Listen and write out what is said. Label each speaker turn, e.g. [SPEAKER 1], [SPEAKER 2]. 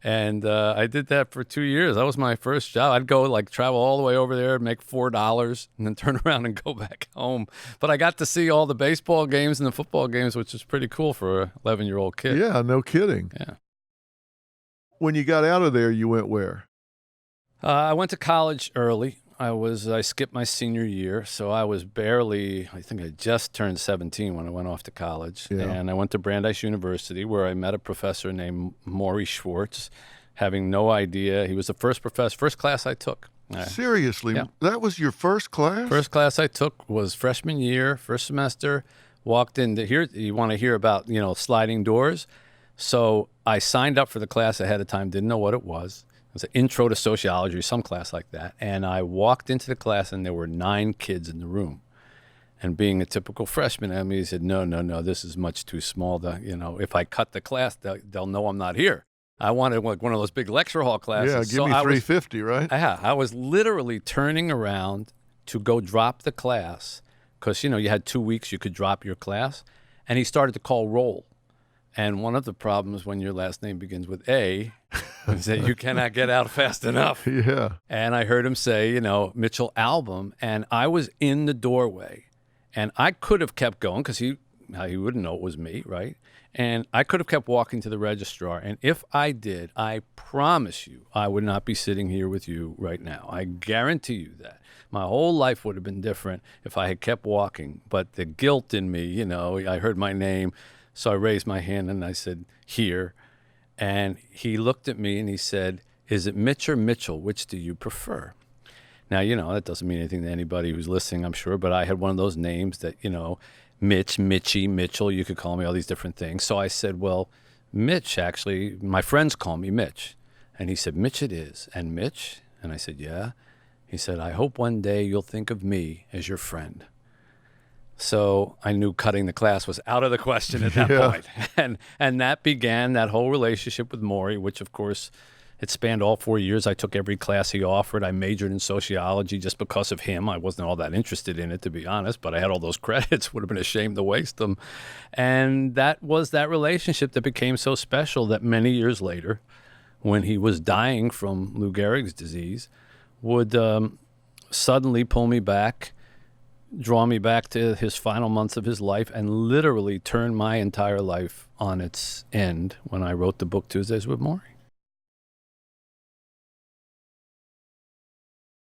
[SPEAKER 1] And I did that for 2 years. That was my first job. I'd go travel all the way over there, make $4, and then turn around and go back home. But I got to see all the baseball games and the football games, which was pretty cool for an 11-year-old kid.
[SPEAKER 2] Yeah, no kidding.
[SPEAKER 1] Yeah.
[SPEAKER 2] When you got out of there, you went where?
[SPEAKER 1] I went to college early. I skipped my senior year, so I think I just turned 17 when I went off to college.
[SPEAKER 2] Yeah.
[SPEAKER 1] And I went to Brandeis University, where I met a professor named Morrie Schwartz, having no idea. He was the first class I took.
[SPEAKER 2] Seriously?
[SPEAKER 1] Yeah.
[SPEAKER 2] That was your first class?
[SPEAKER 1] First class I took was freshman year, first semester. Walked in here. You want to hear about, sliding doors? So I signed up for the class ahead of time, didn't know what it was. It was an intro to sociology, some class like that. And I walked into the class, and there were 9 kids in the room. And being a typical freshman, he said, no, this is much too small. If I cut the class, they'll know I'm not here. I wanted one of those big lecture hall classes.
[SPEAKER 2] Yeah, give me $350, right?
[SPEAKER 1] Yeah, I was literally turning around to go drop the class because, you had 2 weeks you could drop your class. And he started to call roll. And one of the problems when your last name begins with A is that you cannot get out fast enough.
[SPEAKER 2] Yeah.
[SPEAKER 1] And I heard him say, Mitch Albom, and I was in the doorway. And I could have kept going because he wouldn't know it was me, right? And I could have kept walking to the registrar. And if I did, I promise you, I would not be sitting here with you right now. I guarantee you that. My whole life would have been different if I had kept walking. But the guilt in me, I heard my name. So I raised my hand and I said, here. And he looked at me and he said, is it Mitch or Mitchell? Which do you prefer? Now, that doesn't mean anything to anybody who's listening, I'm sure, but I had one of those names that, Mitch, Mitchie, Mitchell, you could call me all these different things. So I said, well, Mitch, actually, my friends call me Mitch. And he said, Mitch it is. And Mitch? And I said, yeah. He said, I hope one day you'll think of me as your friend. So I knew cutting the class was out of the question at that point. And that began that whole relationship with Morrie, which, of course, it spanned all 4 years. I took every class he offered. I majored in sociology just because of him. I wasn't all that interested in it, to be honest, but I had all those credits. Would have been ashamed to waste them. And that was that relationship that became so special that many years later, when he was dying from Lou Gehrig's disease, would suddenly pull me back, draw me back to his final months of his life, and literally turn my entire life on its end when I wrote the book Tuesdays with Morrie.